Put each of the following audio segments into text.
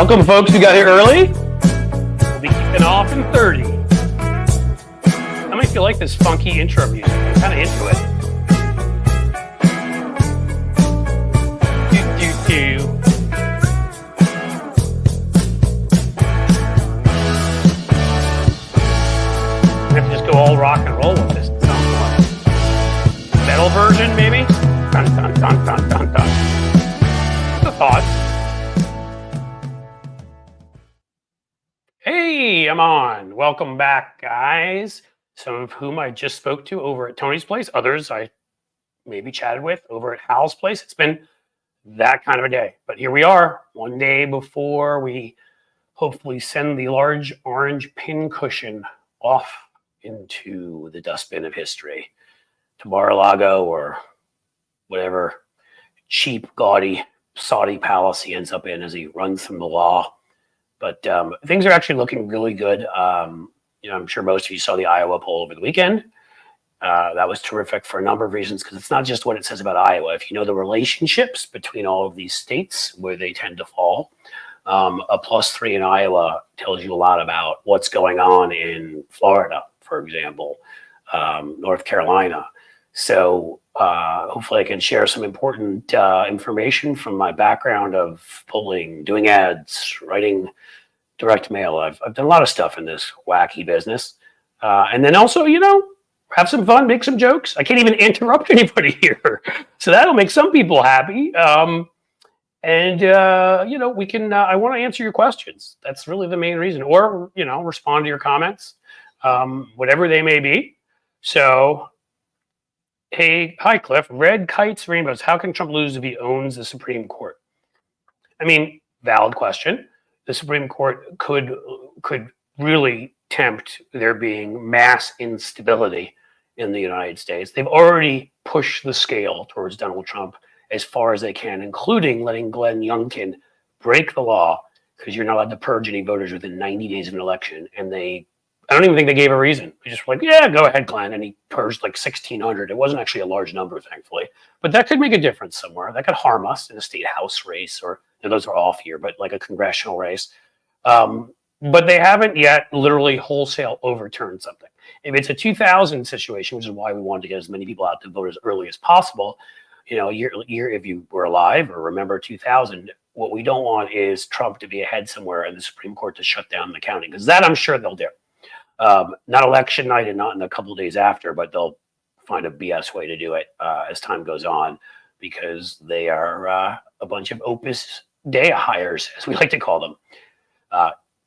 Welcome, folks who got here early. We'll be kicking off in 30. How many of you like this funky intro music? I'm kind of into it. I have to just go all rock and roll with this. It sounds like metal version, maybe? Dun, dun, dun, dun, dun, dun. Just a thought. Hey, I'm on. Welcome back, guys. Some of whom I just spoke to over at Tony's place. Others I maybe chatted with over at Hal's place. It's been that kind of a day. But here we are, one day before we hopefully send the large orange pincushion off into the dustbin of history to Mar-a-Lago or whatever cheap, gaudy Saudi palace he ends up in as he runs from the law. But things are actually looking really good. I'm sure most of you saw the Iowa poll over the weekend. That was terrific for a number of reasons, because it's not just what it says about Iowa. If you know the relationships between all of these states where they tend to fall, a +3 in Iowa tells you a lot about what's going on in Florida, for example, North Carolina. So hopefully I can share some important information from my background of polling, doing ads, writing direct mail. I've done a lot of stuff in this wacky business. And then also, have some fun, make some jokes. I can't even interrupt anybody here. So that'll make some people happy. We can, I want to answer your questions. That's really the main reason. Or, respond to your comments, whatever they may be. So, hey, hi, Cliff. Red kites, rainbows. How can Trump lose if he owns the Supreme Court? I mean, valid question. The Supreme Court could really tempt there being mass instability in the United States. They've already pushed the scale towards Donald Trump as far as they can, including letting Glenn Youngkin break the law, because you're not allowed to purge any voters within 90 days of an election. And I don't even think they gave a reason. They just were like, yeah, go ahead, Glenn. And he purged like 1,600. It wasn't actually a large number, thankfully. But that could make a difference somewhere. That could harm us in a state house race, or those are off here, but like a congressional race. But they haven't yet literally wholesale overturned something. If it's a 2000 situation, which is why we wanted to get as many people out to vote as early as possible, if you were alive or remember 2000, what we don't want is Trump to be ahead somewhere and the Supreme Court to shut down the counting, because that I'm sure they'll do. Not election night and not in a couple of days after, but they'll find a BS way to do it as time goes on, because they are a bunch of Opus Dei hires, as we like to call them.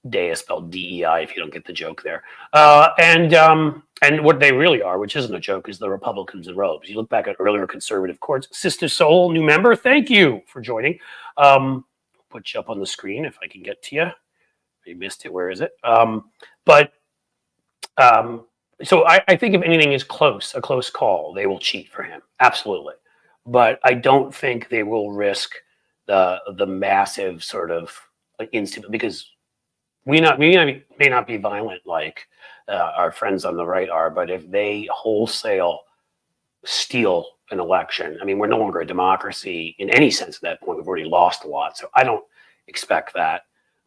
Dei is spelled DEI, if you don't get the joke there. And what they really are, which isn't a joke, is the Republicans in robes. You look back at earlier conservative courts. Sister Soul, new member, thank you for joining. Put you up on the screen if I can get to you. You missed it. Where is it? So I think if anything is a close call, they will cheat for him. Absolutely. But I don't think they will risk the massive sort of instant, because we may not be violent like our friends on the right are, but if they wholesale steal an election, I mean, we're no longer a democracy in any sense at that point. We've already lost a lot. So I don't expect that.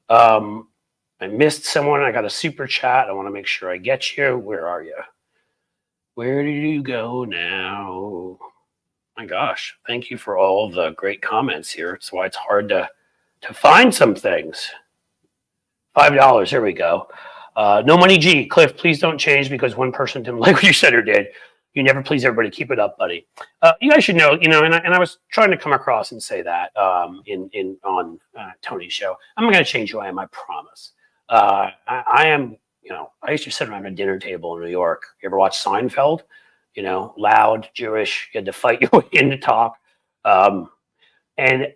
I missed someone. I got a super chat. I want to make sure I get you. Where are you? Where did you go now? My gosh. Thank you for all the great comments here. It's why it's hard to find some things. $5. Here we go. No Money G. Cliff, please don't change because one person didn't like what you said or did. You never please everybody. Keep it up, buddy. You guys should know, and I was trying to come across and say that on Tony's show. I'm not going to change who I am, I promise. I am, I used to sit around a dinner table in New York. You ever watch Seinfeld? Loud, Jewish, you had to fight your way in to talk. There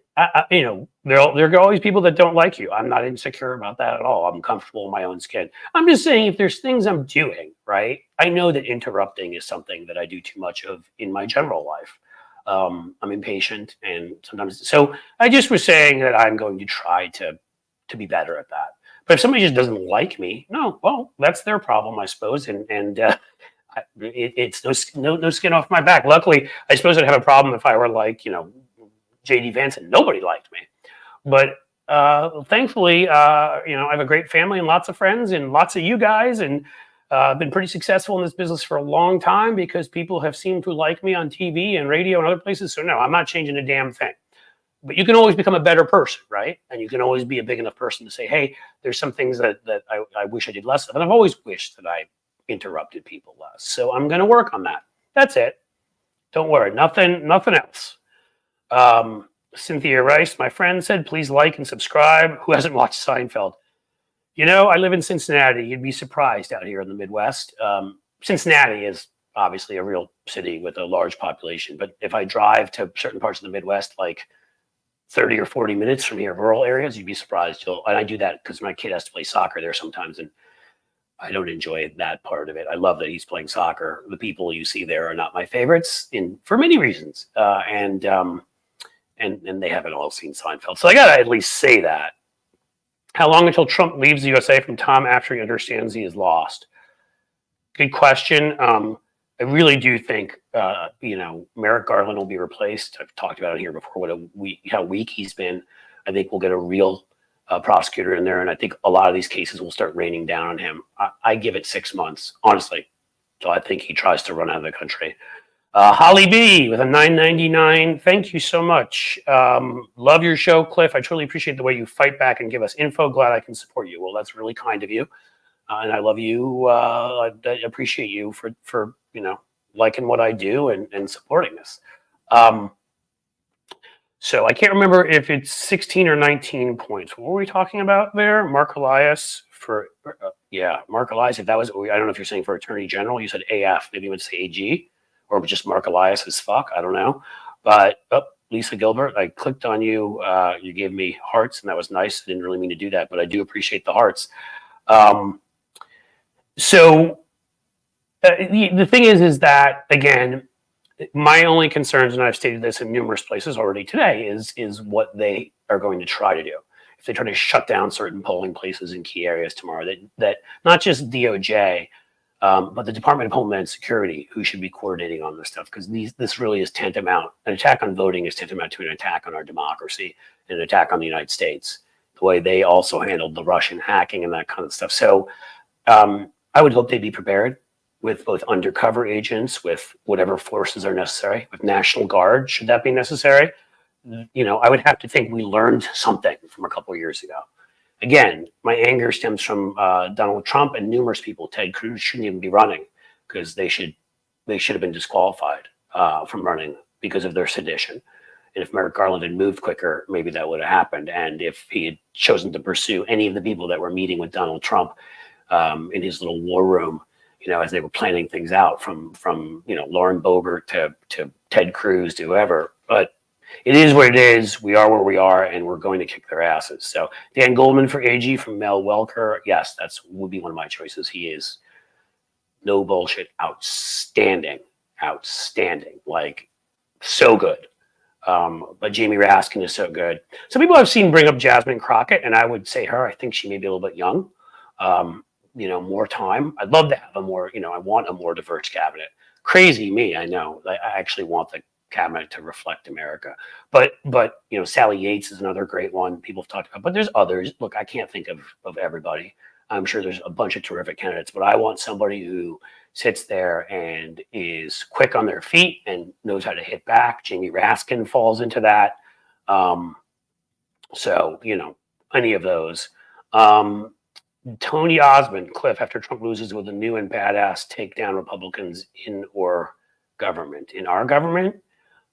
are always people that don't like you. I'm not insecure about that at all. I'm comfortable in my own skin. I'm just saying, if there's things I'm doing, right? I know that interrupting is something that I do too much of in my general life. I'm impatient, and sometimes, so I just was saying that I'm going to try to be better at that. But if somebody just doesn't like me, no, well, that's their problem, I suppose. It's no skin off my back. Luckily, I suppose I'd have a problem if I were like, J.D. Vance and nobody liked me. But thankfully, I have a great family and lots of friends and lots of you guys, and I've been pretty successful in this business for a long time because people have seemed to like me on TV and radio and other places. So no, I'm not changing a damn thing. But you can always become a better person, right? And you can always be a big enough person to say, hey, there's some things that I wish I did less of. And I've always wished that I interrupted people less. So I'm going to work on that. That's it. Don't worry. Nothing else. Cynthia Rice, my friend, said, please like and subscribe. Who hasn't watched Seinfeld? I live in Cincinnati. You'd be surprised out here in the Midwest. Cincinnati is obviously a real city with a large population. But if I drive to certain parts of the Midwest, like 30 or 40 minutes from here, rural areas, you'd be surprised. And I do that because my kid has to play soccer there sometimes, and I don't enjoy that part of it. I love that he's playing soccer. The people you see there are not my favorites for many reasons, and they haven't all seen Seinfeld. So I gotta at least say that. How long until Trump leaves the USA from Tom after he understands he is lost? Good question. I really do think, Merrick Garland will be replaced. I've talked about it here before, how weak he's been. I think we'll get a real prosecutor in there, and I think a lot of these cases will start raining down on him. I give it 6 months, honestly. So I think he tries to run out of the country. Holly B with a $9.99. Thank you so much. Love your show, Cliff. I truly appreciate the way you fight back and give us info. Glad I can support you. Well, that's really kind of you. And I love you. I appreciate you for liking what I do and supporting this. So I can't remember if it's 16 or 19 points. What were we talking about there? Mark Elias Mark Elias. If that was, I don't know if you're saying for Attorney General. You said AF. Maybe you would say AG, or just Mark Elias as fuck. I don't know. But Lisa Gilbert, I clicked on you. You gave me hearts, and that was nice. I didn't really mean to do that, but I do appreciate the hearts. So the thing is that, again, my only concerns, and I've stated this in numerous places already today, is what they are going to try to do. If they try to shut down certain polling places in key areas tomorrow, that not just DOJ, but the Department of Homeland Security, who should be coordinating on this stuff, because this really is tantamount. An attack on voting is tantamount to an attack on our democracy, and an attack on the United States, the way they also handled the Russian hacking and that kind of stuff. So I would hope they'd be prepared with both undercover agents, with whatever forces are necessary, with National Guard, should that be necessary. I would have to think we learned something from a couple of years ago. Again, my anger stems from Donald Trump and numerous people. Ted Cruz shouldn't even be running because they should have been disqualified from running because of their sedition. And if Merrick Garland had moved quicker, maybe that would have happened. And if he had chosen to pursue any of the people that were meeting with Donald Trump in his little war room, as they were planning things out, from Lauren Boebert to Ted Cruz to whoever. But it is what it is. We are where we are, and we're going to kick their asses. So Dan Goldman for AG from Mel Welker. Yes, would be one of my choices. He is, no bullshit, outstanding, like so good. But Jamie Raskin is so good. Some people I've seen bring up Jasmine Crockett, and I would say her. I think she may be a little bit young. More time. I'd love to have a more, I want a more diverse cabinet. Crazy me, I know. I actually want the cabinet to reflect America. But Sally Yates is another great one people have talked about. But there's others. Look, I can't think of everybody. I'm sure there's a bunch of terrific candidates, but I want somebody who sits there and is quick on their feet and knows how to hit back. Jamie Raskin falls into that. So, any of those. Tony Osmond, Cliff, after Trump loses, will the new and badass take down Republicans in our government?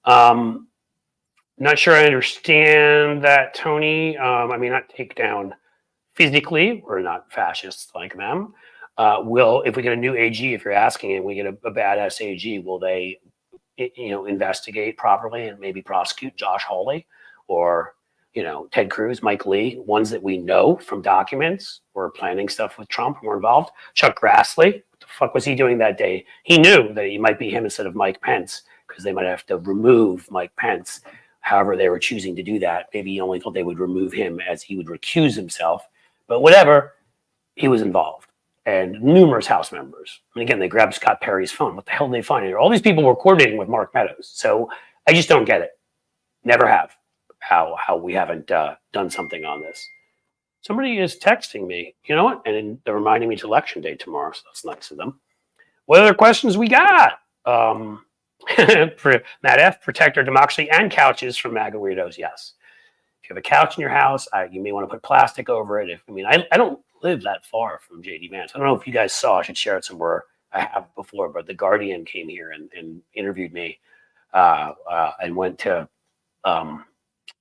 Not sure I understand that, Tony. Not take down physically. We're not fascists like them. If we get a new AG, if you're asking, and we get a badass AG, will they, investigate properly and maybe prosecute Josh Hawley or Ted Cruz, Mike Lee, ones that we know from documents were planning stuff with Trump and were involved? Chuck Grassley, what the fuck was he doing that day? He knew that it might be him instead of Mike Pence because they might have to remove Mike Pence. However, they were choosing to do that. Maybe he only thought they would remove him as he would recuse himself. But whatever, he was involved. And numerous House members. And again, they grabbed Scott Perry's phone. What the hell did they find here? All these people were coordinating with Mark Meadows. So I just don't get it. Never have. how we haven't done something on this. Somebody is texting me, you know what? And they're reminding me it's election day tomorrow, so that's nice of them. What other questions we got? For Matt F, protect our democracy and couches from MAGA weirdos. Yes. If you have a couch in your house, you may want to put plastic over it. I don't live that far from JD Vance. I don't know if you guys saw. I should share it somewhere. I have before, but the Guardian came here and interviewed me, and went to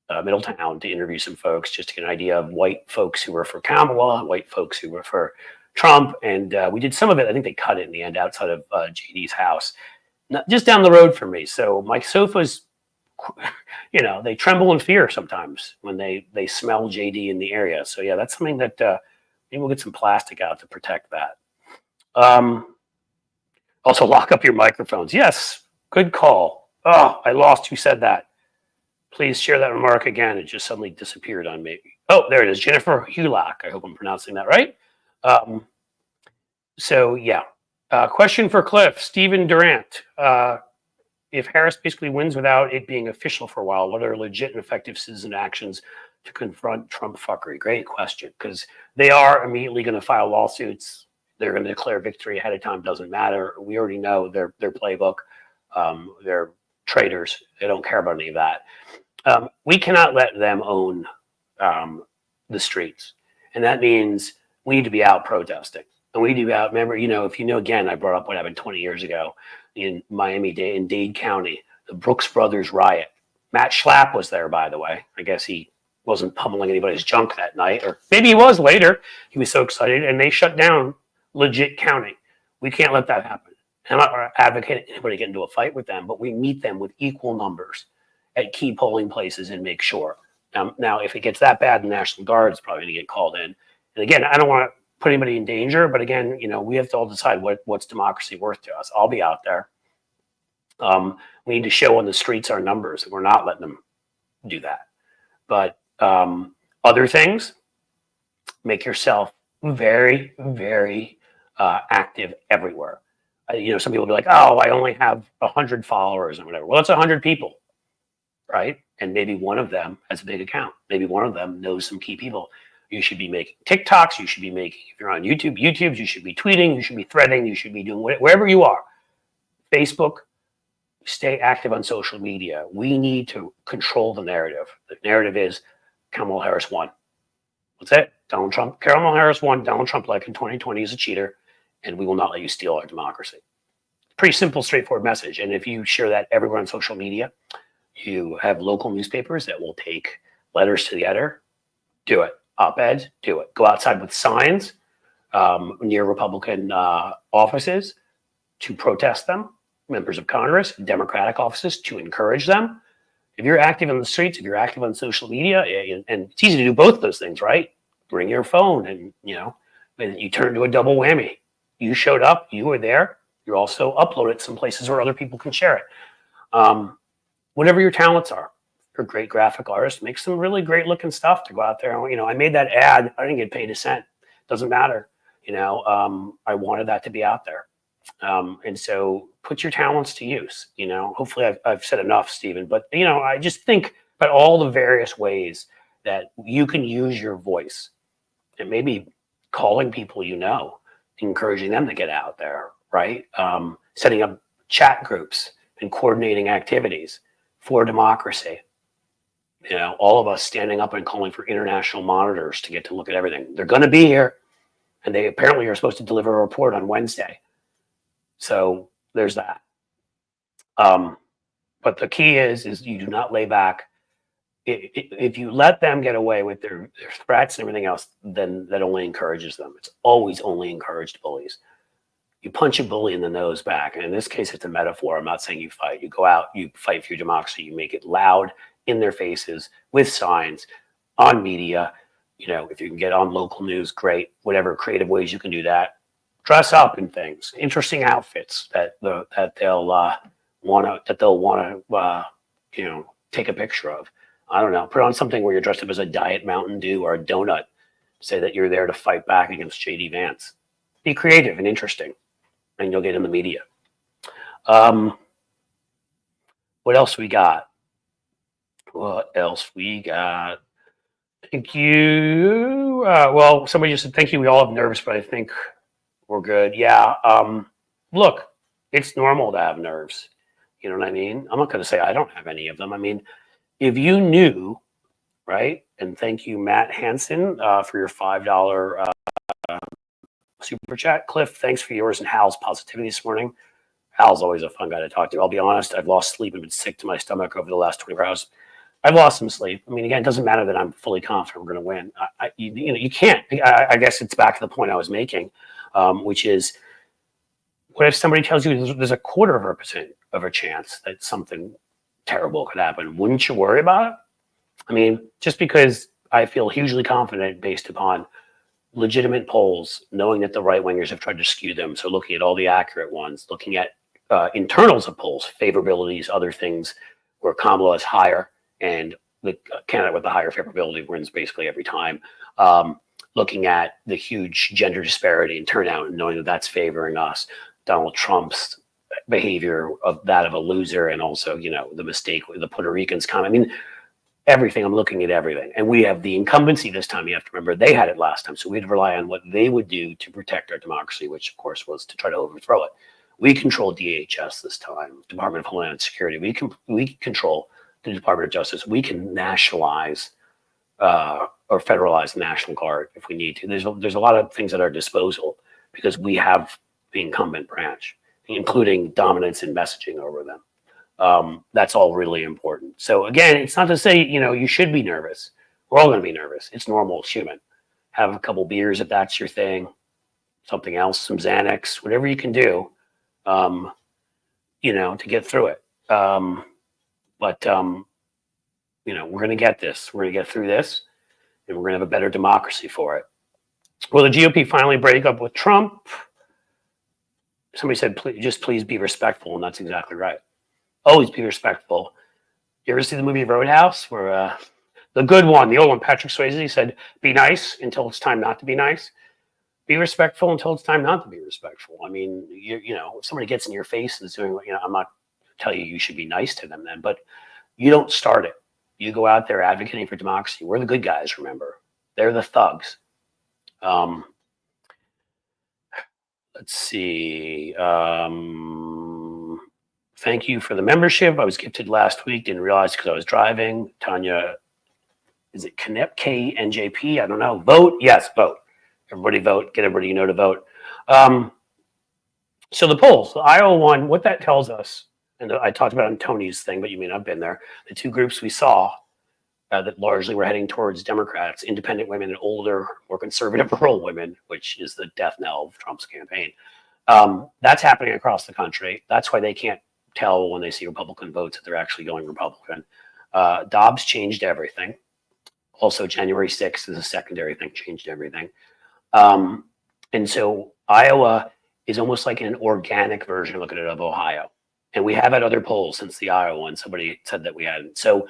Middletown to interview some folks just to get an idea of white folks who were for Kamala, white folks who were for Trump, and we did some of it. I think they cut it in the end outside of JD's house, just down the road from me. So my sofas, they tremble in fear sometimes when they smell JD in the area. So yeah, that's something that maybe we'll get some plastic out to protect that. Also, lock up your microphones. Yes, good call. Oh, I lost who said that. Please share that remark again. It just suddenly disappeared on me. Oh, there it is. Jennifer Hulak. I hope I'm pronouncing that right. So yeah. Question for Cliff. Stephen Durant. If Harris basically wins without it being official for a while, what are legit and effective citizen actions to confront Trump fuckery? Great question, because they are immediately going to file lawsuits. They're going to declare victory ahead of time. Doesn't matter. We already know their playbook. They're traitors. They don't care about any of that. We cannot let them own the streets, and that means we need to be out protesting. And we need to be out. Remember, again, I brought up what happened 20 years ago in Miami-Dade, in Dade County, the Brooks Brothers riot. Matt Schlapp was there, by the way. I guess he wasn't pummeling anybody's junk that night, or maybe he was later. He was so excited, and they shut down legit county. We can't let that happen. I'm not advocating anybody get into a fight with them, but we meet them with equal numbers at key polling places and make sure. Now, if it gets that bad, the National Guard is probably going to get called in. And again, I don't want to put anybody in danger, but again, we have to all decide what's democracy worth to us. I'll be out there. We need to show on the streets our numbers, and we're not letting them do that. But other things, make yourself very, very active everywhere. Some people will be like, oh, I only have 100 followers and whatever. Well, it's 100 people, right? And maybe one of them has a big account. Maybe one of them knows some key people. You should be making TikToks. You should be making, if you're on YouTube, you should be tweeting. You should be threading. You should be doing wherever you are. Facebook, stay active on social media. We need to control the narrative. The narrative is Kamala Harris won. That's it. Kamala Harris won. Donald Trump, like in 2020, is a cheater, and we will not let you steal our democracy. Pretty simple, straightforward message. And if you share that everywhere on social media, you have local newspapers that will take letters to the editor. Do it. Op-eds, do it. Go outside with signs near Republican offices to protest them, members of Congress, Democratic offices to encourage them. If you're active in the streets, if you're active on social media, and it's easy to do both those things, right? Bring your phone and, you turn into a double whammy. You showed up, you were there, you also upload it some places where other people can share it. Whatever your talents are. You're a great graphic artist, make some really great looking stuff to go out there. I made that ad. I didn't get paid a cent. Doesn't matter. I wanted that to be out there. And so put your talents to use. Hopefully I've said enough, Stephen, but I just think about all the various ways that you can use your voice, and maybe calling people, encouraging them to get out there, right? Setting up chat groups and coordinating activities for democracy. All of us standing up and calling for international monitors to get to look at everything. They're going to be here, and they apparently are supposed to deliver a report on Wednesday. So there's that. But the key is you do not lay back. If you let them get away with their threats and everything else, then that only encourages them. It's always only encouraged bullies. You punch a bully in the nose back. And in this case, it's a metaphor. I'm not saying you fight. You go out, you fight for your democracy. You make it loud in their faces with signs on media. If you can get on local news, great. Whatever creative ways you can do that. Dress up in things, interesting outfits that they'll want to take a picture of. I don't know. Put on something where you're dressed up as a Diet Mountain Dew or a donut. Say that you're there to fight back against JD Vance. Be creative and interesting, and you'll get in the media. What else we got? What else we got? Thank you. Well, somebody just said thank you. We all have nerves, but I think we're good. Yeah. Look, it's normal to have nerves. You know what I mean? I'm not going to say I don't have any of them. I mean, if you knew, right? And thank you, Matt Hansen, for your $5 super chat. Cliff, thanks for yours and Hal's positivity this morning. Hal's always a fun guy to talk to. I'll be honest, I've lost sleep and been sick to my stomach over the last 24 hours. I've lost some sleep. I mean, again, it doesn't matter that I'm fully confident we're going to win. You can't. I guess it's back to the point I was making, which is, what if somebody tells you there's a 0.25% of a chance that something terrible could happen? Wouldn't you worry about it? I mean, just because I feel hugely confident based upon legitimate polls, knowing that the right wingers have tried to skew them. So looking at all the accurate ones, looking at internals of polls, favorabilities, other things where Kamala is higher and the candidate with the higher favorability wins basically every time. Looking at the huge gender disparity in turnout and knowing that that's favoring us. Donald Trump's behavior of that of a loser, and also, you know, the mistake with the Puerto Ricans comment. I mean, everything. I'm looking at everything. And we have the incumbency this time. You have to remember they had it last time. So we had to rely on what they would do to protect our democracy, which of course was to try to overthrow it. We control DHS this time, Department of Homeland Security. We control the Department of Justice. We can nationalize or federalize the National Guard if we need to. There's a lot of things at our disposal because we have the incumbent branch, including dominance in messaging over them. That's all really important. So again, it's not to say, you know, you should be nervous. We're all going to be nervous. It's normal. It's human. Have a couple beers if that's your thing. Something else, some Xanax, whatever you can do, you know, to get through it. But you know, we're going to get this. We're going to get through this, and we're going to have a better democracy for it. Will the GOP finally break up with Trump? Somebody said, please be respectful, and that's exactly right. Always be respectful. You ever see the movie Roadhouse, where the good one, the old one, Patrick Swayze said, "Be nice until it's time not to be nice. Be respectful until it's time not to be respectful." I mean, you know, if somebody gets in your face and is doing, you know, I'm not telling you should be nice to them then, but you don't start it. You go out there advocating for democracy. We're the good guys, remember. They're the thugs. Let's see. Thank you for the membership. I was gifted last week. Didn't realize because I was driving. Tanya, is it KNJP? I don't know. Vote? Yes, vote. Everybody vote. Get everybody you know to vote. So the polls, the Iowa one, what that tells us, and I talked about it on Tony's thing, but you may not have been there. The two groups we saw that largely were heading towards Democrats, independent women and older, more conservative rural women, which is the death knell of Trump's campaign. That's happening across the country. That's why they can't tell when they see Republican votes that they're actually going Republican. Dobbs changed everything. Also, January 6th is a secondary thing, changed everything. And so Iowa is almost like an organic version, look at it, of Ohio. And we have had other polls since the Iowa one. Somebody said that we hadn't. So,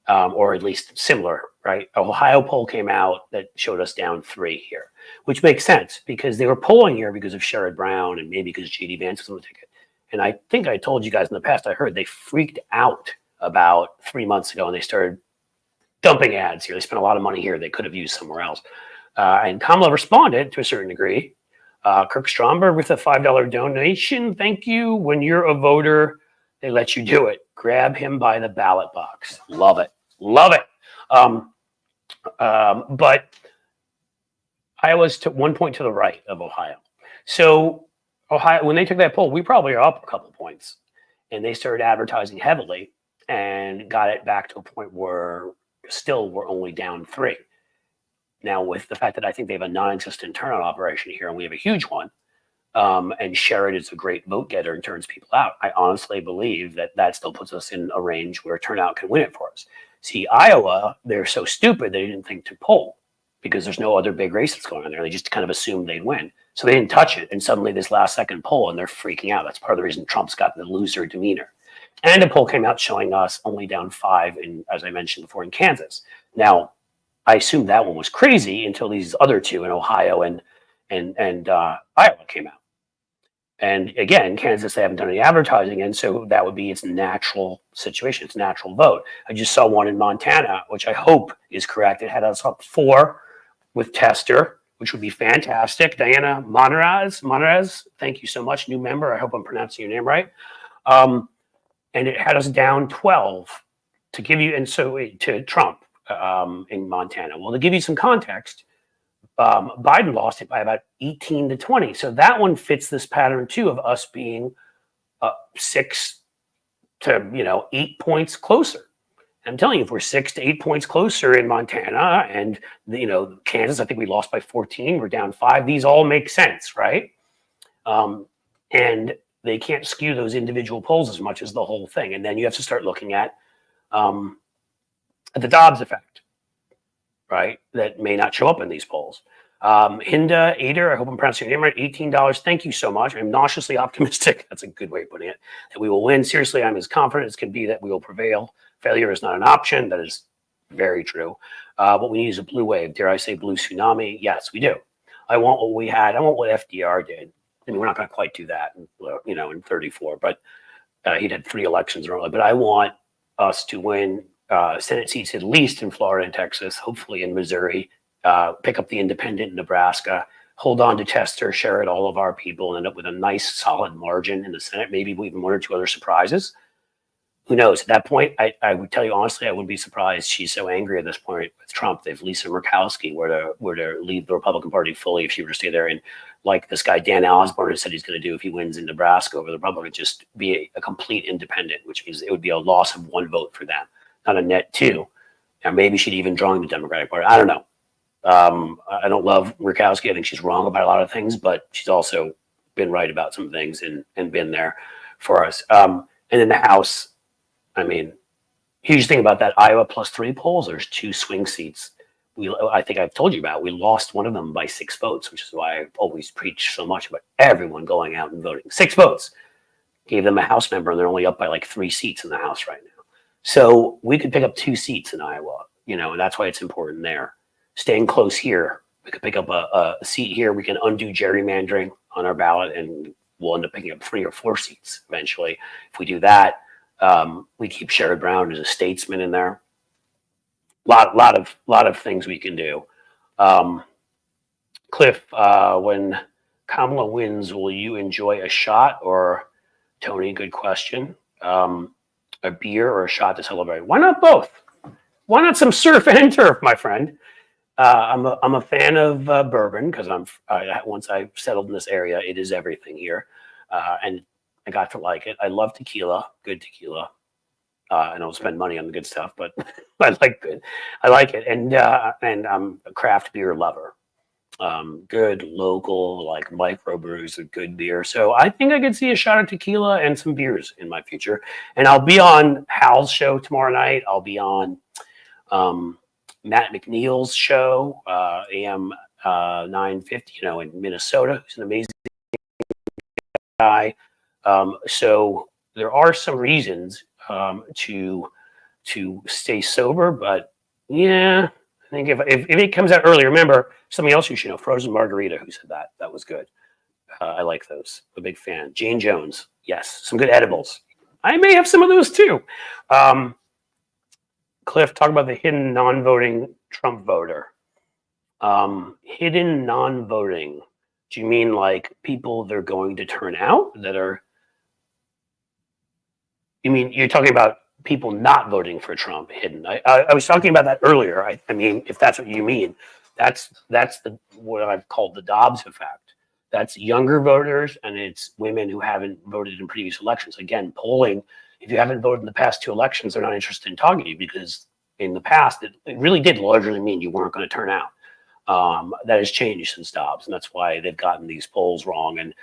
or at least similar, right? Ohio poll came out that showed us down 3 here, which makes sense because they were polling here because of Sherrod Brown and maybe because J.D. Vance was on the ticket. And I think I told you guys in the past, I heard they freaked out about 3 months ago and they started dumping ads here. They spent a lot of money here they could have used somewhere else. And Kamala responded to a certain degree. Kirk Stromberg with a $5 donation. Thank you. When you're a voter, they let you do it. Grab him by the ballot box. Love it. Love it. But Iowa's to 1 point to the right of Ohio. So Ohio, when they took that poll, we probably are up a couple points. And they started advertising heavily and got it back to a point where still we're only down 3. Now, with the fact that I think they have a non-existent turnout operation here, and we have a huge one, and Sherrod is a great vote getter and turns people out, I honestly believe that that still puts us in a range where turnout can win it for us. See, Iowa, they're so stupid they didn't think to poll because there's no other big race that's going on there. They just kind of assumed they'd win. So they didn't touch it. And suddenly this last second poll, and they're freaking out. That's part of the reason Trump's got the loser demeanor. And a poll came out showing us only down 5 in, as I mentioned before, in Kansas. Now, I assumed that one was crazy until these other 2 in Ohio and Iowa came out. And again, Kansas, they haven't done any advertising in, so that would be its natural situation, its natural vote. I just saw one in Montana, which I hope is correct. It had us up 4 with Tester, which would be fantastic. Diana Monarez, thank you so much, new member. I hope I'm pronouncing your name right. And it had us down 12 to give you, and so to Trump in Montana. Well, to give you some context, Biden lost it by about 18 to 20. So that one fits this pattern too of us being 6 to 8 points closer. I'm telling you, if we're 6 to 8 points closer in Montana and Kansas, I think we lost by 14. We're down 5. These all make sense, right? And they can't skew those individual polls as much as the whole thing. And then you have to start looking at the Dobbs effect, right? That may not show up in these polls. Hinda Ader, I hope I'm pronouncing your name right, $18. Thank you so much. I'm nauseously optimistic. That's a good way of putting it. That we will win. Seriously, I'm as confident as can be that we will prevail. Failure is not an option. That is very true. What we need is a blue wave. Dare I say blue tsunami? Yes, we do. I want what we had. I want what FDR did. I mean, we're not going to quite do that, in 34, but he'd had 3 elections early. But I want us to win Senate seats at least in Florida and Texas, hopefully in Missouri, pick up the independent in Nebraska, hold on to Tester, share it all of our people, and end up with a nice solid margin in the Senate, maybe even 1 or 2 other surprises. Who knows? At that point, I would tell you honestly, I wouldn't be surprised. She's so angry at this point with Trump. If Lisa Murkowski were to leave the Republican Party fully, if she were to stay there, and like this guy Dan Osborne has said he's going to do if he wins in Nebraska over the Republicans, just be a complete independent, which means it would be a loss of 1 vote for them, not a net 2. And maybe she'd even join the Democratic Party. I don't know. I don't love Murkowski. I think she's wrong about a lot of things, but she's also been right about some things and been there for us. And in the House, I mean, huge thing about that Iowa +3 polls, there's 2 swing seats. I think I've told you about, we lost one of them by 6 votes, which is why I always preach so much about everyone going out and voting. 6 votes. Gave them a House member, and they're only up by like 3 seats in the House right now. So we could pick up 2 seats in Iowa, and that's why it's important there. Staying close here, we could pick up a seat here. We can undo gerrymandering on our ballot, and we'll end up picking up 3 or 4 seats eventually. If we do that, we keep Sherrod Brown as a statesman in there. Lot of things we can do. Cliff, when Kamala wins, will you enjoy a shot or Tony? Good question. A beer or a shot to celebrate? Why not both? Why not some surf and turf, my friend? I'm a fan of bourbon because once I settled in this area, it is everything here, and I got to like it. I love tequila, good tequila. I don't spend money on the good stuff, but I like it, and I'm a craft beer lover. Good local, like microbrews of good beer. So I think I could see a shot of tequila and some beers in my future. And I'll be on Hal's show tomorrow night. I'll be on Matt McNeil's show, AM 950, in Minnesota, who's an amazing guy. So there are some reasons to stay sober, but yeah, I think if it comes out early, remember something else you should know, Frozen Margarita, who said that was good. I like those. I'm a big fan. Jane Jones, yes, some good edibles. I may have some of those too. Cliff, talk about the hidden non-voting Trump voter. Hidden non-voting. Do you mean like people they're going to turn out that are? You mean you're talking about people not voting for Trump hidden? I was talking about that earlier. I mean, if that's what you mean, that's what I've called the Dobbs effect. That's younger voters, and it's women who haven't voted in previous elections. Again, polling, if you haven't voted in the past 2 elections, they're not interested in talking to you because in the past, it really did largely mean you weren't going to turn out. That has changed since Dobbs, and that's why they've gotten these polls wrong. And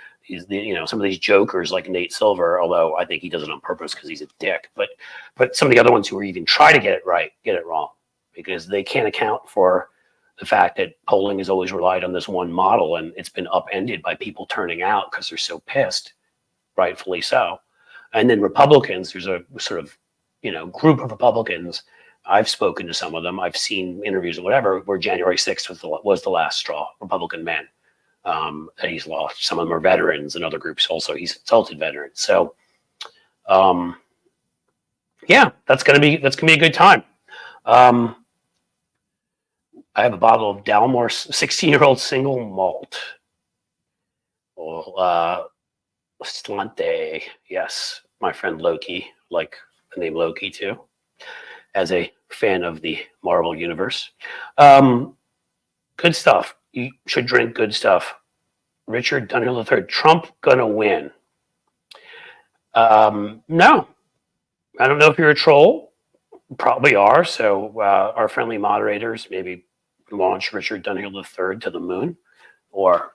some of these jokers like Nate Silver, although I think he does it on purpose because he's a dick, but some of the other ones who are even try to get it right, get it wrong because they can't account for the fact that polling has always relied on this one model, and it's been upended by people turning out because they're so pissed, rightfully so. And then Republicans, there's a sort of, group of Republicans. I've spoken to some of them. I've seen interviews or whatever where January 6th was the last straw, Republican men. that he's lost. Some of them are veterans, and other groups also he's insulted veterans. So, yeah, that's gonna be a good time. I have a bottle of Dalmore 16-year-old single malt. Well, Slante, yes, my friend Loki, like the name Loki too, as a fan of the Marvel universe. Good stuff. You should drink good stuff. Richard Dunhill III, Trump gonna win. No, I don't know if you're a troll. Probably are. So our friendly moderators maybe launch Richard Dunhill III to the moon, or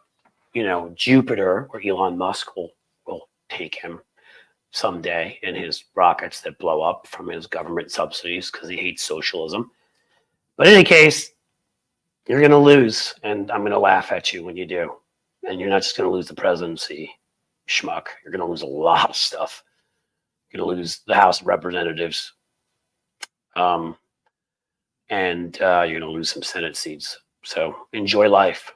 Jupiter, where Elon Musk will take him someday in his rockets that blow up from his government subsidies because he hates socialism. But in any case, you're going to lose, and I'm going to laugh at you when you do. And you're not just going to lose the presidency, schmuck. You're going to lose a lot of stuff. You're going to lose the House of Representatives, and you're going to lose some Senate seats. So enjoy life.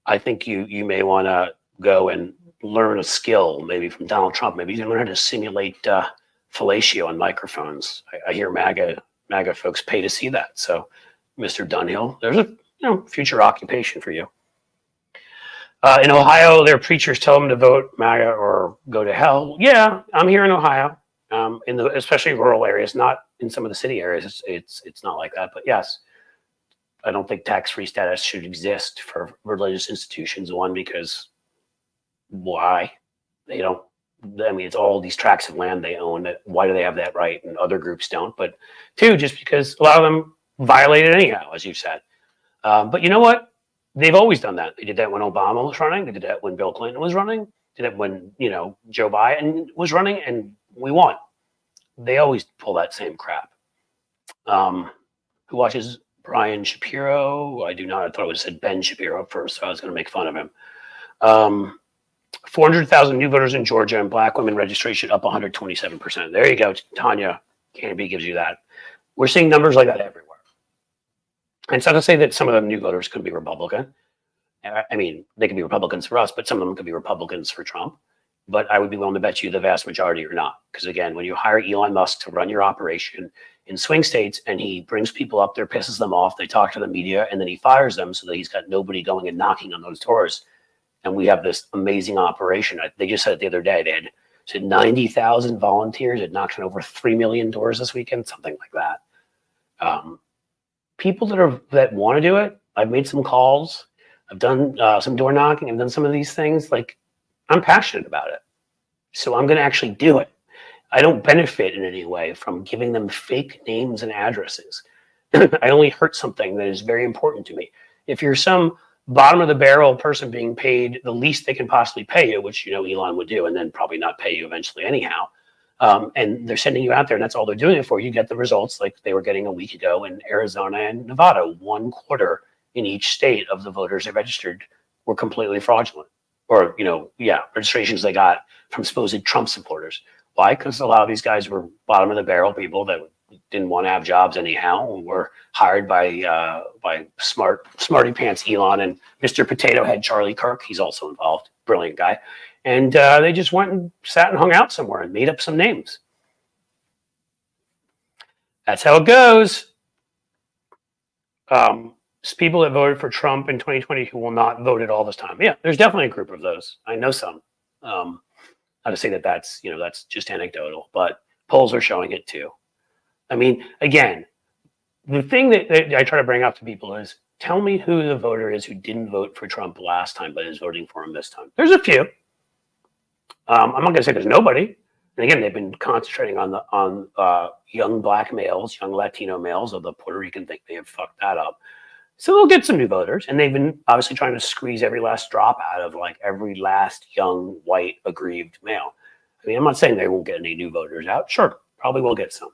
I think you may want to go and learn a skill, maybe from Donald Trump. Maybe you can learn how to simulate fellatio on microphones. I hear MAGA folks pay to see that. So, Mr. Dunhill, there's a future occupation for you. In Ohio, their preachers tell them to vote MAGA or go to hell. Yeah, I'm here in Ohio, in the especially rural areas, not in some of the city areas. It's not like that. But yes, I don't think tax-free status should exist for religious institutions. One, because why? They don't. I mean, it's all these tracts of land they own. Why do they have that right and other groups don't? But two, just because a lot of them violate it anyhow, as you said. But you know what? They've always done that. They did that when Obama was running. They did that when Bill Clinton was running. They did that when Joe Biden was running, and we won. They always pull that same crap. Who watches Brian Shapiro? I do not. I thought it would have said Ben Shapiro first, so I was going to make fun of him. 400,000 new voters in Georgia, and black women registration up 127%. There you go. Tanya Canby gives you that. We're seeing numbers like that everywhere. And it's not to say that some of the new voters could be Republican. I mean, they could be Republicans for us, but some of them could be Republicans for Trump. But I would be willing to bet you the vast majority are not. Because again, when you hire Elon Musk to run your operation in swing states and he brings people up there, pisses them off, they talk to the media, and then he fires them so that he's got nobody going and knocking on those doors. And we have this amazing operation. They just said it the other day. They had 90,000 volunteers. It knocked on over 3 million doors this weekend, something like that. People that want to do it, I've made some calls. I've done some door knocking. I've done some of these things. Like, I'm passionate about it. So I'm going to actually do it. I don't benefit in any way from giving them fake names and addresses. I only hurt something that is very important to me. If you're some bottom of the barrel person being paid the least they can possibly pay you, which Elon would do, and then probably not pay you eventually anyhow, and they're sending you out there and that's all they're doing it for, you get the results like they were getting a week ago in Arizona and Nevada. 1/4 in each state of the voters they registered were completely fraudulent, or registrations they got from supposed Trump supporters. Why? Because a lot of these guys were bottom of the barrel people that didn't want to have jobs anyhow, and were hired by smarty pants Elon and Mr. Potato Head Charlie Kirk. He's also involved, brilliant guy. And they just went and sat and hung out somewhere and made up some names. That's how it goes. People that voted for Trump in 2020 who will not vote at all this time. Yeah, there's definitely a group of those. I know some. Not to say that's just anecdotal, but polls are showing it too. I mean, again, the thing that I try to bring up to people is, tell me who the voter is who didn't vote for Trump last time but is voting for him this time. There's a few. I'm not going to say there's nobody. And again, they've been concentrating on young black males, young Latino males, although Puerto Rican think they have fucked that up. So they'll get some new voters, and they've been obviously trying to squeeze every last drop out of like every last young white aggrieved male. I mean, I'm not saying they won't get any new voters out. Sure, probably will get some.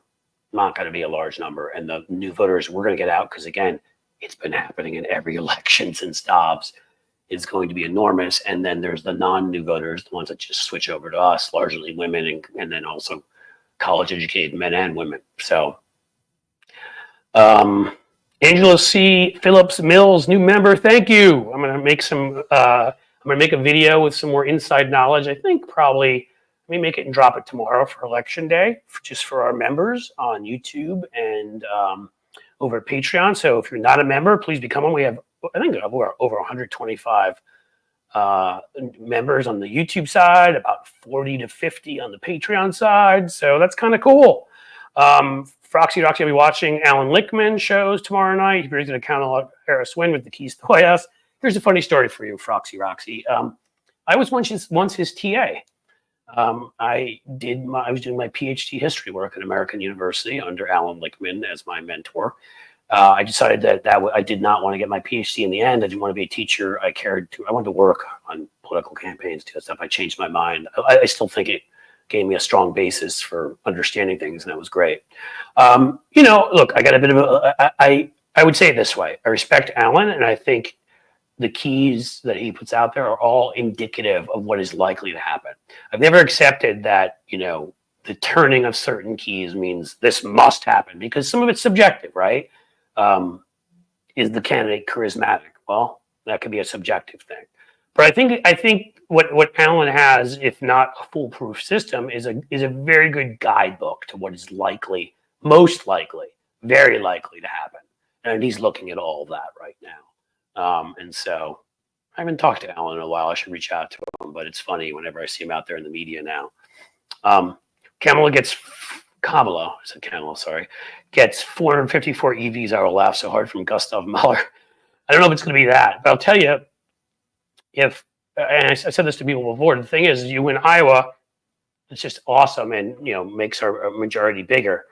Not going to be a large number, and the new voters we're going to get out, because again, it's been happening in every election since Dobbs, is going to be enormous. And then there's the non-new voters, the ones that just switch over to us, largely women, and then also college-educated men and women. So Angela C. Phillips Mills, new member. Thank you. I'm gonna make some. I'm gonna make a video with some more inside knowledge. I think probably let me make it and drop it tomorrow for Election Day, just for our members on YouTube and over at Patreon. So if you're not a member, please become one. We have, I think, over 125 members on the YouTube side, about 40 to 50 on the Patreon side. So that's kind of cool. Froxy Roxy will be watching Alan Lichtman shows tomorrow night. He predicted a Kamala Harris win with the keys to the White House. Here's a funny story for you, Froxy Roxy. I was once his TA. I was doing my PhD history work at American University under Alan Lichtman as my mentor. I decided that I did not want to get my PhD in the end. I didn't want to be a teacher. I wanted to work on political campaigns, do that stuff. I changed my mind. I still think it gave me a strong basis for understanding things, and that was great. Look, I got a bit of I would say it this way. I respect Alan, and I think the keys that he puts out there are all indicative of what is likely to happen. I've never accepted that, the turning of certain keys means this must happen, because some of it's subjective, right? Is the candidate charismatic? Well, that could be a subjective thing. But I think what Alan has, if not a foolproof system, is a very good guidebook to what is likely, most likely, very likely to happen. And he's looking at all of that right now. And so I haven't talked to Alan in a while. I should reach out to him, but it's funny whenever I see him out there in the media now. Kamala gets 454 EVs. I will laugh so hard from Gustav Mahler. I don't know if it's going to be that, but I'll tell you, and I said this to people before, the thing is, you win Iowa, it's just awesome and, makes our majority bigger.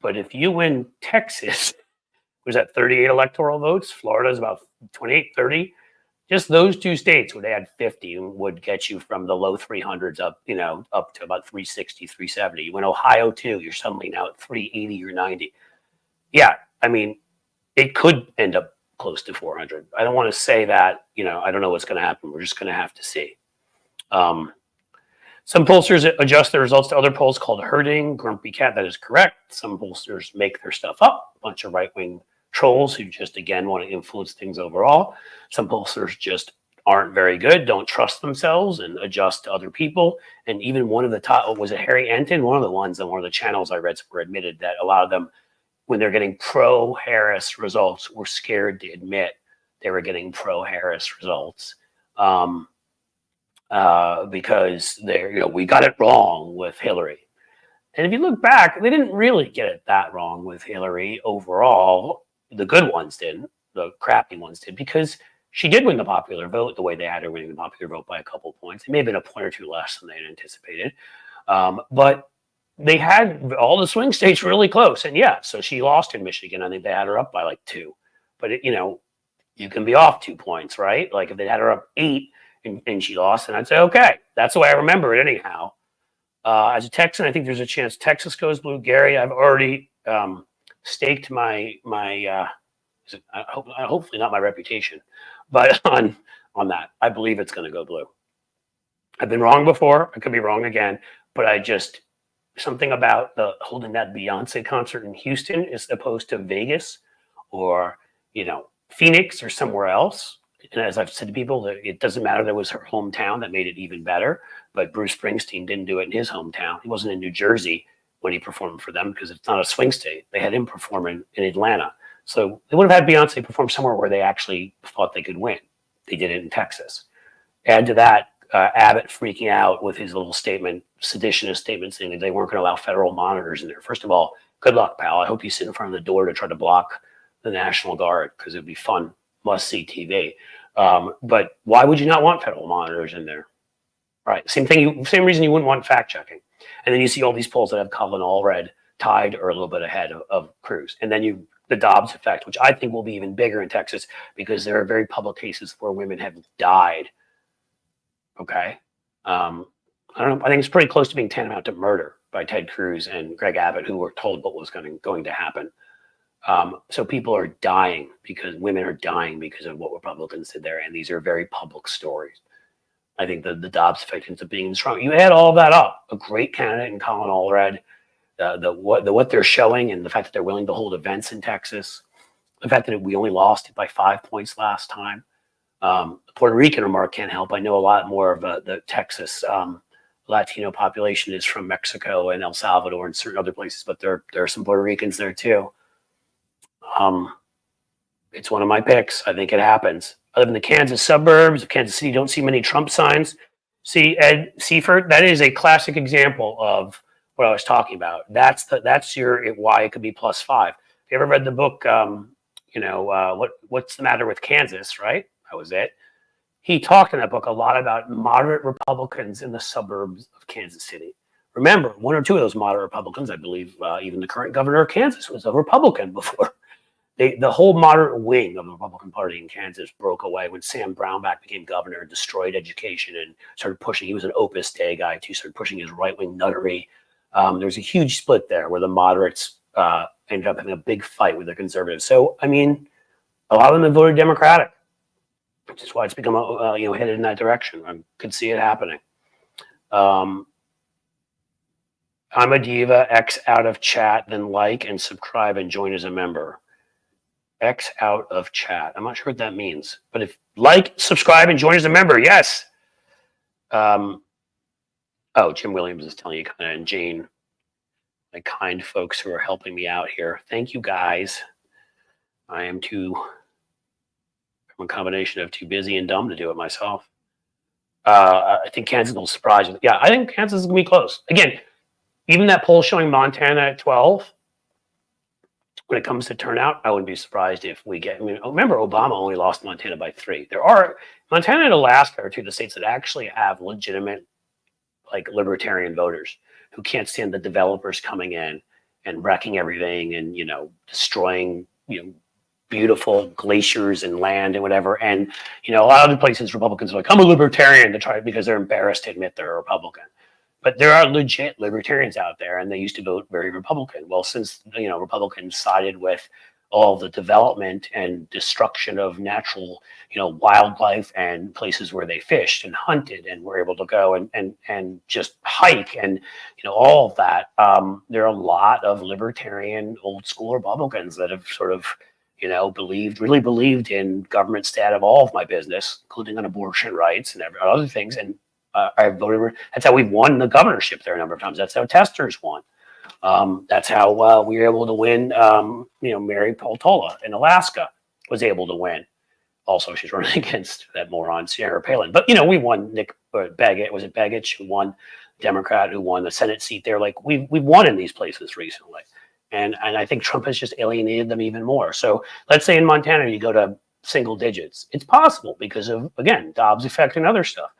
But if you win Texas, was that 38 electoral votes? Florida is about 28, 30. Just those two states would add 50 would get you from the low 300s up to about 360, 370. You win Ohio too, you're suddenly now at 380 or 90. Yeah, I mean, it could end up close to 400. I don't want to say that, I don't know what's going to happen. We're just going to have to see. Some pollsters adjust their results to other polls called herding. Grumpy Cat, that is correct. Some pollsters make their stuff up. A bunch of right-wing trolls who just, again, want to influence things overall. Some pollsters just aren't very good, don't trust themselves, and adjust to other people. And even one of the top, was it Harry Enton? One of the ones on one of the channels I read were admitted that a lot of them, when they're getting pro-Harris results, were scared to admit they were getting pro-Harris results because we got it wrong with Hillary. And if you look back, they didn't really get it that wrong with Hillary overall. The good ones didn't. The crappy ones did, because she did win the popular vote the way they had her winning the popular vote by a couple of points. It may have been a point or two less than they had anticipated. But they had all the swing states really close. And yeah, so she lost in Michigan. I think they had her up by like 2. But, you can be off 2 points, right? Like if they had her up 8 and she lost, and I'd say, okay, that's the way I remember it anyhow. As a Texan, I think there's a chance Texas goes blue. Gary, I've already staked my hopefully not my reputation, but on that, I believe it's going to go blue. I've been wrong before. I could be wrong again, but something about holding that Beyonce concert in Houston as opposed to Vegas or, Phoenix or somewhere else. And as I've said to people, it doesn't matter. That was her hometown that made it even better. But Bruce Springsteen didn't do it in his hometown. He wasn't in New Jersey when he performed for them because it's not a swing state. They had him perform in Atlanta. So they would have had Beyonce perform somewhere where they actually thought they could win. They did it in Texas. Add to that, Abbott freaking out with his little statement, seditionist statement, saying that they weren't going to allow federal monitors in there. First of all, good luck, pal. I hope you sit in front of the door to try to block the National Guard, because it'd be fun, must-see TV. But why would you not want federal monitors in there? Right. Same reason you wouldn't want fact checking. And then you see all these polls that have Colin Allred tied or a little bit ahead of Cruz. And then the Dobbs effect, which I think will be even bigger in Texas because there are very public cases where women have died. Okay. I don't know. I think it's pretty close to being tantamount to murder by Ted Cruz and Greg Abbott, who were told what was going to happen. So people are dying women are dying because of what Republicans did there. And these are very public stories. I think the Dobbs effect ends up being strong. You add all that up, a great candidate in Colin Allred, what they're showing, and the fact that they're willing to hold events in Texas, The fact that we only lost it by 5 points last time. The Puerto Rican remark can't help. I know a lot more of the Texas Latino population is from Mexico and El Salvador and certain other places, but there are some Puerto Ricans there too. It's one of my picks. I think it happens. I live in the Kansas suburbs of Kansas City. Don't see many Trump signs. See, Ed Seifert, that is a classic example of what I was talking about. That's your why it could be +5. Have you ever read the book? What's the matter with Kansas? Right, that was it. He talked in that book a lot about moderate Republicans in the suburbs of Kansas City. Remember, one or two of those moderate Republicans, I believe, even the current governor of Kansas was a Republican before. The whole moderate wing of the Republican Party in Kansas broke away when Sam Brownback became governor, destroyed education, and started pushing. He was an Opus Dei guy too, started pushing his right-wing nuttery. There's a huge split there where the moderates ended up having a big fight with the conservatives. So, I mean, a lot of them have voted Democratic, which is why it's become headed in that direction. I could see it happening. I'm a diva. X out of chat, then like and subscribe and join as a member. X out of chat. I'm not sure what that means, but if like, subscribe, and join as a member, yes. Oh, Jim Williams is telling you, and Jane, my kind folks who are helping me out here. Thank you, guys. I am a combination of too busy and dumb to do it myself. I think Kansas will surprise you. Yeah, I think Kansas is going to be close. Again, even that poll showing Montana at 12, when it comes to turnout, I wouldn't be surprised if we get. I mean, remember, Obama only lost Montana by 3. There are Montana and Alaska are two of the states that actually have legitimate, like, libertarian voters who can't stand the developers coming in and wrecking everything and destroying beautiful glaciers and land and whatever. And a lot of other places Republicans are like, I'm a libertarian to try because they're embarrassed to admit they're a Republican. But there are legit libertarians out there, and they used to vote very Republican. Well, since Republicans sided with all the development and destruction of natural, wildlife and places where they fished and hunted and were able to go and just hike and all of that, there are a lot of libertarian old school Republicans that have sort of really believed in government stat of all of my business, including on abortion rights and other things, and I voted. That's how we've won the governorship there a number of times. That's how Tester's won. That's how we were able to win. Mary Peltola in Alaska was able to win. Also, she's running against that moron Sarah Palin. But we won. Nick Begich, was it Begich, who won, Democrat, who won the Senate seat there. Like we've won in these places recently, and I think Trump has just alienated them even more. So let's say in Montana you go to single digits. It's possible because of, again, Dobbs effect and other stuff.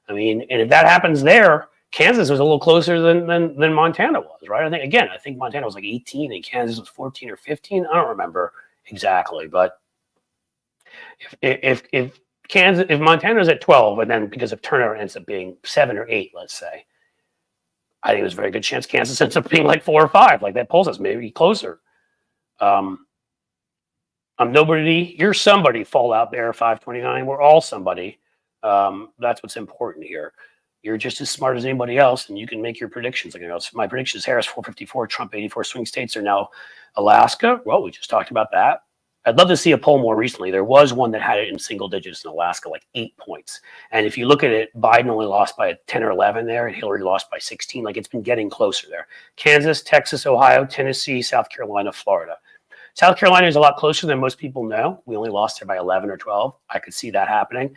I mean, and if that happens there, Kansas was a little closer than Montana was, right? I think Montana was like 18 and Kansas was 14 or 15. I don't remember exactly, but if Montana's at 12 and then because of turnout ends up being 7 or 8, let's say, I think there's a very good chance Kansas ends up being like 4 or 5, like that poll says, maybe closer. I'm nobody, you're somebody, Fallout Bear 529. We're all somebody. That's what's important here. You're just as smart as anybody else, and you can make your predictions. My prediction is Harris 454, Trump 84. Swing states are now Alaska. Well, we just talked about that. I'd love to see a poll more recently. There was one that had it in single digits in Alaska, like 8 points. And if you look at it, Biden only lost by 10 or 11 there, and Hillary lost by 16. Like, it's been getting closer there. Kansas, Texas, Ohio, Tennessee, South Carolina, Florida. South Carolina is a lot closer than most people know. We only lost there by 11 or 12. I could see that happening.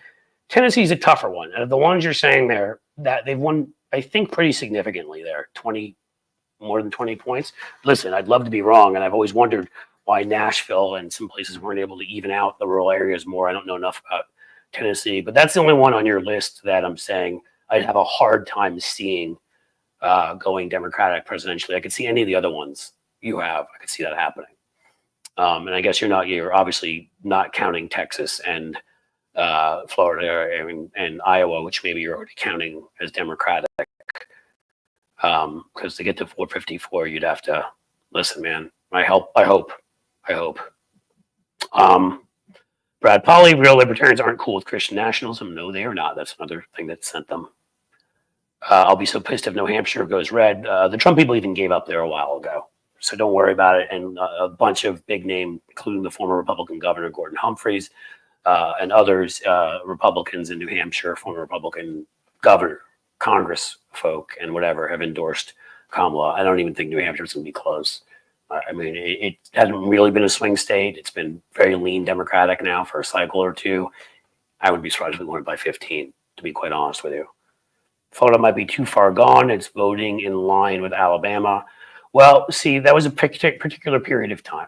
Tennessee's a tougher one. And the ones you're saying there, that they've won, I think, pretty significantly there, more than 20 points. Listen, I'd love to be wrong, and I've always wondered why Nashville and some places weren't able to even out the rural areas more. I don't know enough about Tennessee, but that's the only one on your list that I'm saying I'd have a hard time seeing going Democratic presidentially. I could see any of the other ones you have. I could see that happening. And I guess you're obviously not counting Texas and Florida and Iowa, which maybe you're already counting as Democratic. Because to get to 454, you'd have to listen, man. I hope. Brad Polly, real libertarians aren't cool with Christian nationalism. No, they are not. That's another thing that sent them. I'll be so pissed if New Hampshire goes red. The Trump people even gave up there a while ago. So don't worry about it. And a bunch of big name, including the former Republican Governor Gordon Humphreys and others, Republicans in New Hampshire, former Republican governor, Congress folk, and whatever, have endorsed Kamala. I don't even think New Hampshire's going to be close. I mean, it hasn't really been a swing state. It's been very lean Democratic now for a cycle or two. I would be surprised if we won by 15, to be quite honest with you. Florida might be too far gone. It's voting in line with Alabama. Well, see, that was a particular period of time.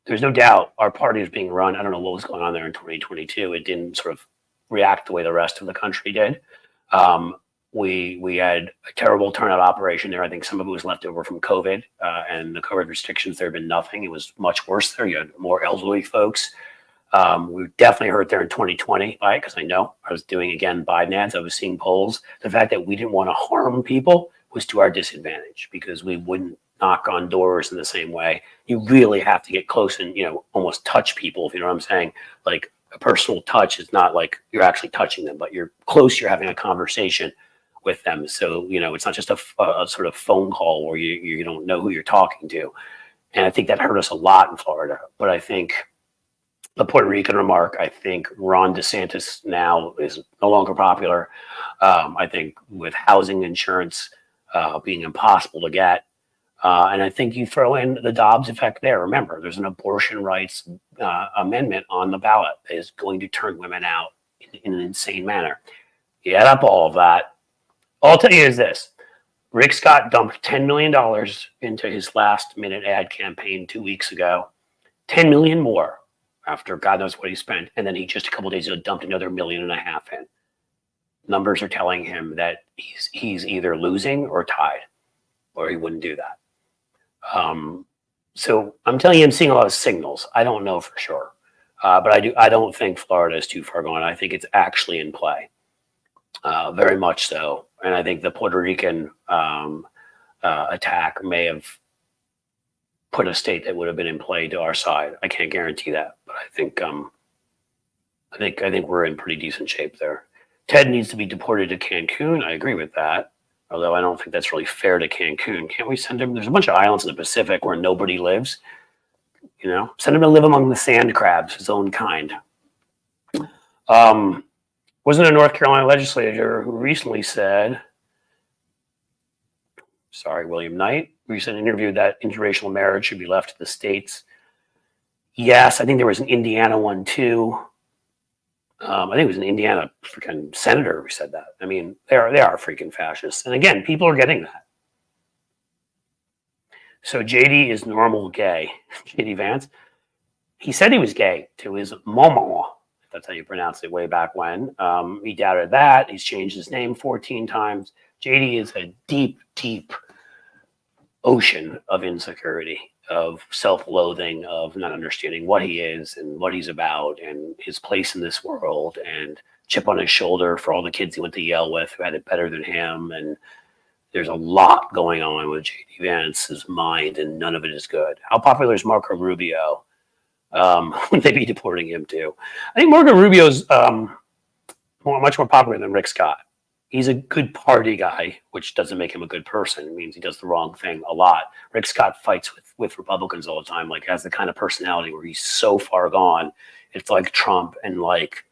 There's no doubt our party is being run. I don't know what was going on there in 2022. It didn't sort of react the way the rest of the country did. We had a terrible turnout operation there. I think some of it was left over from COVID and the COVID restrictions. There had been nothing. It was much worse there. You had more elderly folks. We were definitely hurt there in 2020 by it because I know I was doing, again, Biden ads. I was seeing polls. The fact that we didn't want to harm people was to our disadvantage because we wouldn't knock on doors in the same way. You really have to get close and, almost touch people, if you know what I'm saying. Like a personal touch is not like you're actually touching them, but you're close, you're having a conversation with them. So, it's not just a sort of phone call where you don't know who you're talking to. And I think that hurt us a lot in Florida. But I think the Puerto Rican remark, I think Ron DeSantis now is no longer popular. I think with housing insurance being impossible to get, and I think you throw in the Dobbs effect there. Remember, there's an abortion rights amendment on the ballot that is going to turn women out in an insane manner. You add up all of that. All I'll tell you is this. Rick Scott dumped $10 million into his last minute ad campaign 2 weeks ago. 10 million more after God knows what he spent. And then he just a couple of days ago dumped another $1.5 million in. Numbers are telling him that he's either losing or tied, or he wouldn't do that. So I'm telling you, I'm seeing a lot of signals. I don't know for sure, but I don't think Florida is too far gone. I think it's actually in play, very much so. And I think the Puerto Rican attack may have put a state that would have been in play to our side. I can't guarantee that, but I think we're in pretty decent shape there. Ted needs to be deported to Cancun. I agree with that. Although I don't think that's really fair to Cancun. Can't we send him? There's a bunch of islands in the Pacific where nobody lives. Send him to live among the sand crabs, his own kind. Wasn't a North Carolina legislator who recently said, William Knight, recently interviewed that interracial marriage should be left to the states. Yes, I think there was an Indiana one too. I think it was an Indiana freaking senator who said that. I mean, they are freaking fascists. And again, people are getting that. So JD is normal gay. JD Vance. He said he was gay to his mama, if that's how you pronounce it, way back when. He doubted that. He's changed his name 14 times. JD is a deep, deep ocean of insecurity, of self-loathing, of not understanding what he is and what he's about and his place in this world, and chip on his shoulder for all the kids he went to Yale with who had it better than him. And there's a lot going on with JD Vance's mind, and none of it is good. How popular is Marco Rubio? Would they be deporting him too? I think Marco Rubio's much more popular than Rick Scott. He's a good party guy, which doesn't make him a good person. It means he does the wrong thing a lot. Rick Scott fights with Republicans all the time, like has the kind of personality where he's so far gone. It's like Trump and like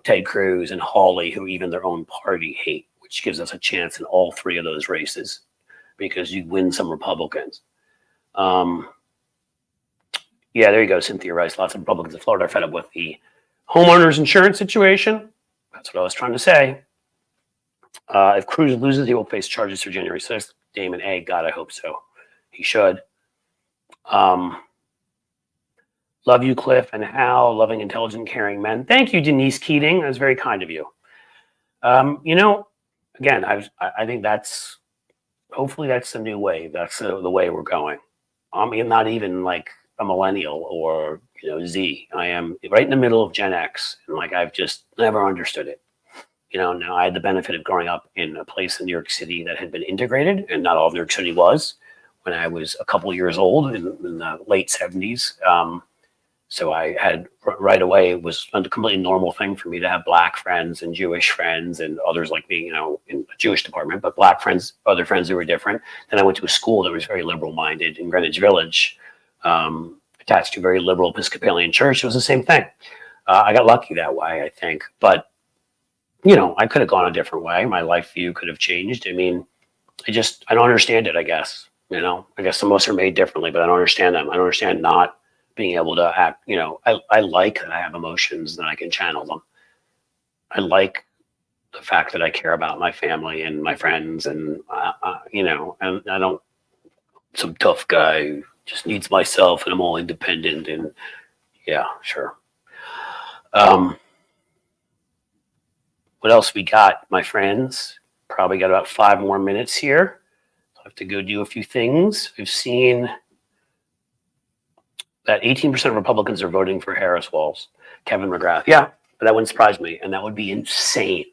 Ted Cruz and Hawley, who even their own party hate, which gives us a chance in all three of those races because you win some Republicans. Yeah, there you go, Cynthia Rice. Lots of Republicans in Florida are fed up with the homeowners insurance situation. That's what I was trying to say. If Cruz loses, he will face charges for January 6th. Damon A. God, I hope so. He should. Love you, Cliff and Hal. Loving, intelligent, caring men. Thank you, Denise Keating. That was very kind of you. Again, I think hopefully that's the new way. That's the way we're going. I'm not even like a millennial or Z. I am right in the middle of Gen X, and like I've just never understood it. Now I had the benefit of growing up in a place in New York City that had been integrated, and not all of New York City was. When I was a couple of years old in the late 70s, So I had right away, it was a completely normal thing for me to have black friends and Jewish friends and others like me, in the Jewish department, but black friends, other friends who were different. Then I went to a school that was very liberal minded in Greenwich Village, attached to a very liberal Episcopalian church. It was the same thing. I got lucky that way, I think. But, I could have gone a different way. My life view could have changed. I mean, I don't understand it, I guess. I guess some of us are made differently, but I don't understand them. I don't understand not being able to act. I like that I have emotions and I can channel them. I like the fact that I care about my family and my friends, and and I don't some tough guy who just needs myself and I'm all independent and yeah, sure. What else we got, my friends? Probably got about 5 more minutes here. I have to go do a few things. We've seen that 18% of Republicans are voting for Harris Walz, Kevin McGrath. Yeah, but that wouldn't surprise me, and that would be insane.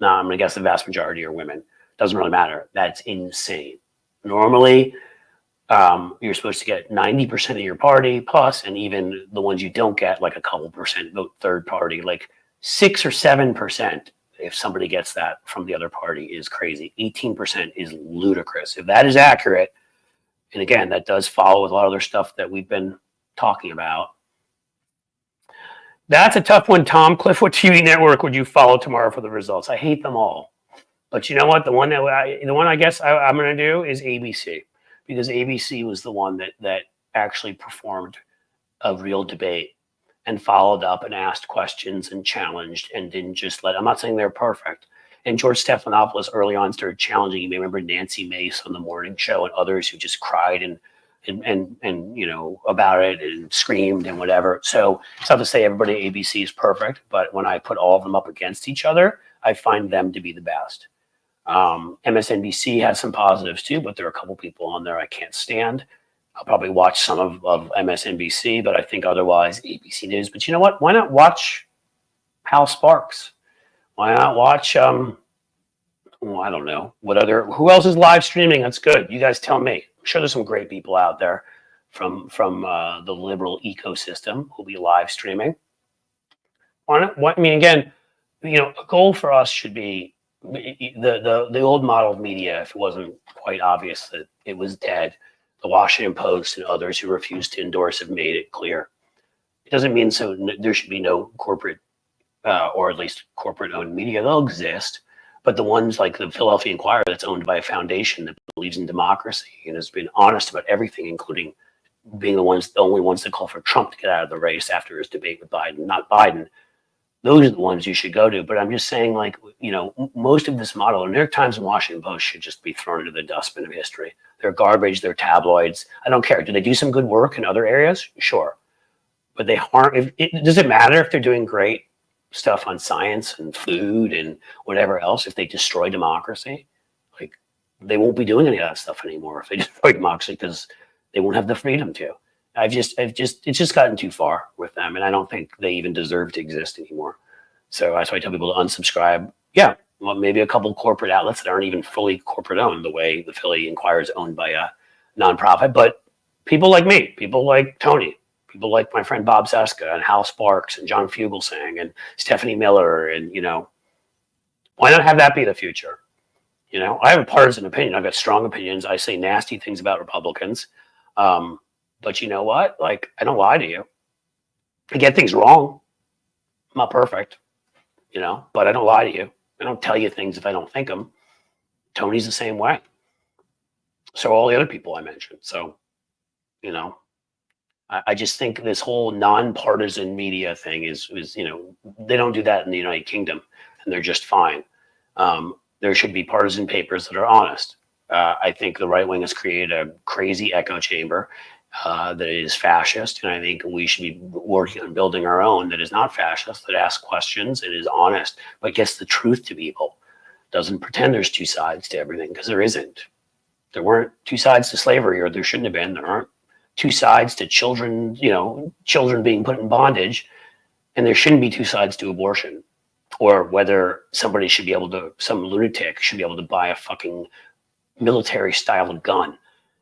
Now, I'm going to guess the vast majority are women. Doesn't really matter. That's insane. Normally, you're supposed to get 90% of your party plus, and even the ones you don't get, like a couple percent vote third party, like 6 or 7%. If somebody gets that from the other party is crazy. 18% is ludicrous. If that is accurate, and again, that does follow with a lot of other stuff that we've been talking about. That's a tough one, Tom. Cliff, what TV network would you follow tomorrow for the results? I hate them all. But you know what? The one I guess I'm going to do is ABC, because ABC was the one that actually performed a real debate and followed up and asked questions and challenged and didn't just I'm not saying they're perfect. And George Stephanopoulos early on started challenging. You may remember Nancy Mace on the morning show and others who just cried and about it and screamed and whatever. So it's not to say everybody at ABC is perfect, but when I put all of them up against each other, I find them to be the best. MSNBC has some positives too, but there are a couple people on there I can't stand. I'll probably watch some of MSNBC, but I think otherwise ABC News. But you know what? Why not watch Hal Sparks? Why not watch, I don't know, who else is live streaming? That's good. You guys tell me. I'm sure there's some great people out there from the liberal ecosystem who'll be live streaming. Why not? I mean, again, a goal for us should be the old model of media, if it wasn't quite obvious that it was dead. The Washington Post and others who refused to endorse have made it clear. It doesn't mean there should be no corporate or at least corporate-owned media. They'll exist, but the ones like the Philadelphia Inquirer that's owned by a foundation that believes in democracy and has been honest about everything, including being the only ones that call for Trump to get out of the race after his debate with Biden, not Biden. Those are the ones you should go to. But I'm just saying, most of this model, New York Times and Washington Post should just be thrown into the dustbin of history. They're garbage. They're tabloids. I don't care. Do they do some good work in other areas? Sure. But they harm. Does it matter if they're doing great stuff on science and food and whatever else if they destroy democracy? They won't be doing any of that stuff anymore if they destroy democracy, because they won't have the freedom to. It's just gotten too far with them, and I don't think they even deserve to exist anymore. So that's why I tell people to unsubscribe. Yeah, well, maybe a couple corporate outlets that aren't even fully corporate owned, the way the Philly Inquirer is owned by a nonprofit. But people like me, people like Tony, people like my friend Bob Seska and Hal Sparks and John Fugelsang and Stephanie Miller, and why not have that be the future? I have a partisan opinion. I've got strong opinions. I say nasty things about Republicans. But you know what? I don't lie to you. I get things wrong. I'm not perfect, but I don't lie to you. I don't tell you things if I don't think them. Tony's the same way. So all the other people I mentioned. So, I just think this whole nonpartisan media thing is they don't do that in the United Kingdom, and they're just fine. There should be partisan papers that are honest. I think the right wing has created a crazy echo chamber that is fascist, and I think we should be working on building our own that is not fascist, that asks questions and is honest, but gets the truth to people. Doesn't pretend there's two sides to everything, because there isn't. There weren't two sides to slavery, or there shouldn't have been. There aren't two sides to children, children being put in bondage, and there shouldn't be two sides to abortion, or whether some lunatic should be able to buy a fucking military style gun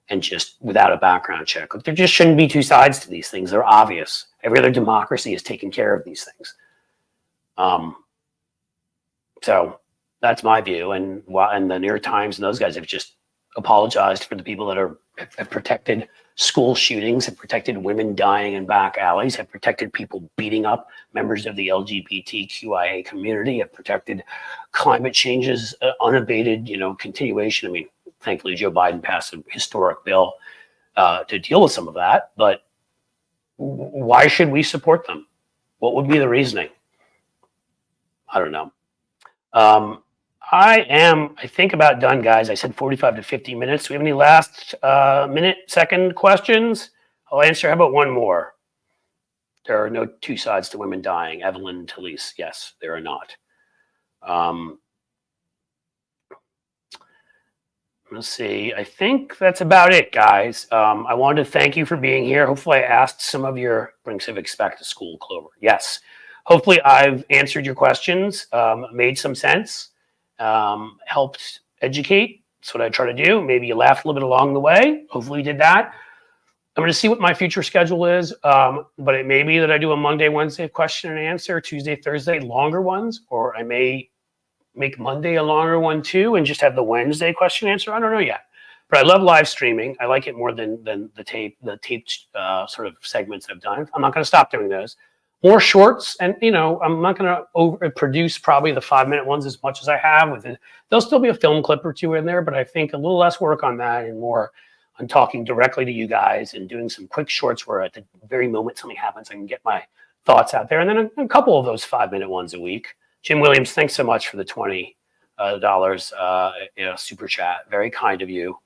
and just without a background check. There just shouldn't be two sides to these things. They're obvious. Every other democracy has taken care of these things. So that's my view. And the New York Times and those guys have just apologized for the people that have protected school shootings, have protected women dying in back alleys, have protected people beating up members of the LGBTQIA community, have protected climate change's unabated, continuation. I mean, thankfully, Joe Biden passed a historic bill to deal with some of that. But why should we support them? What would be the reasoning? I don't know. I think about done, guys. I said 45 to 50 minutes. Do we have any last second questions? I'll answer. How about one more? There are no two sides to women dying. Evelyn Talise. Yes, there are not. Let's see. I think that's about it, guys. I wanted to thank you for being here. Hopefully I asked some of your Bring Civics Back to School, Clover. Yes. Hopefully I've answered your questions, made some sense, helped educate. That's what I try to do. Maybe you laughed a little bit along the way. Hopefully you did that. I'm going to see what my future schedule is, but it may be that I do a Monday, Wednesday question and answer, Tuesday, Thursday, longer ones, or I may make Monday a longer one too and just have the Wednesday question and answer. I don't know yet. But I love live streaming. I like it more than the taped sort of segments I've done. I'm not going to stop doing those. More shorts, and I'm not going to overproduce probably the 5-minute ones as much as I have. With it, there'll still be a film clip or two in there, but I think a little less work on that and more on talking directly to you guys and doing some quick shorts where at the very moment something happens, I can get my thoughts out there. And then a couple of those 5-minute ones a week. Jim Williams, thanks so much for the $20 super chat. Very kind of you.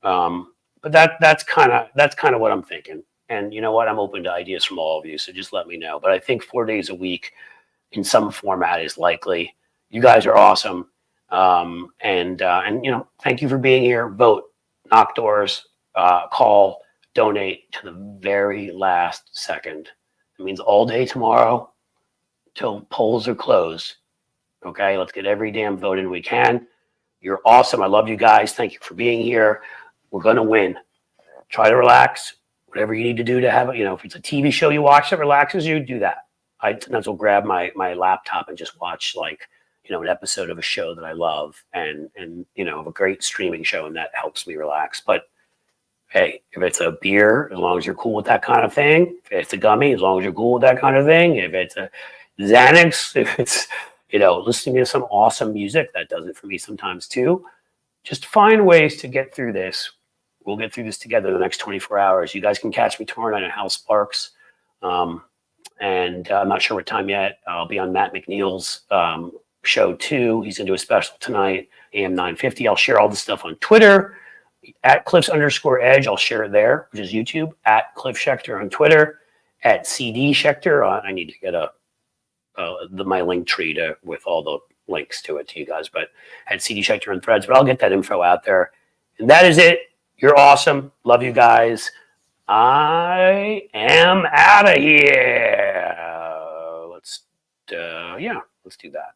But that's kind of what I'm thinking. And you know what? I'm open to ideas from all of you, so just let me know. But I think 4 days a week in some format is likely. You guys are awesome. And thank you for being here. Vote, knock doors, call, donate to the very last second. It means all day tomorrow till polls are closed. Okay, let's get every damn vote in we can. You're awesome. I love you guys. Thank you for being here. We're going to win. Try to relax. Whatever you need to do to have it, if it's a TV show you watch that relaxes you, do that. I sometimes will grab my laptop and just watch an episode of a show that I love and of a great streaming show, and that helps me relax. But hey, if it's a beer, as long as you're cool with that kind of thing, if it's a gummy, as long as you're cool with that kind of thing, if it's a Xanax, if it's, listening to some awesome music, that does it for me sometimes too. Just find ways to get through this. We'll get through this together the next 24 hours. You guys can catch me tomorrow night at House Sparks. And I'm not sure what time yet. I'll be on Matt McNeil's show too. He's going to do a special tonight, AM 950. I'll share all the stuff on Twitter, at Cliffs_Edge. I'll share it there, which is YouTube, at Cliff Schechter on Twitter, at CD Schechter. I need to get my link tree with all the links to it to you guys, but at CD Schechter on Threads. But I'll get that info out there. And that is it. You're awesome. Love you guys. I am out of here. Let's do that.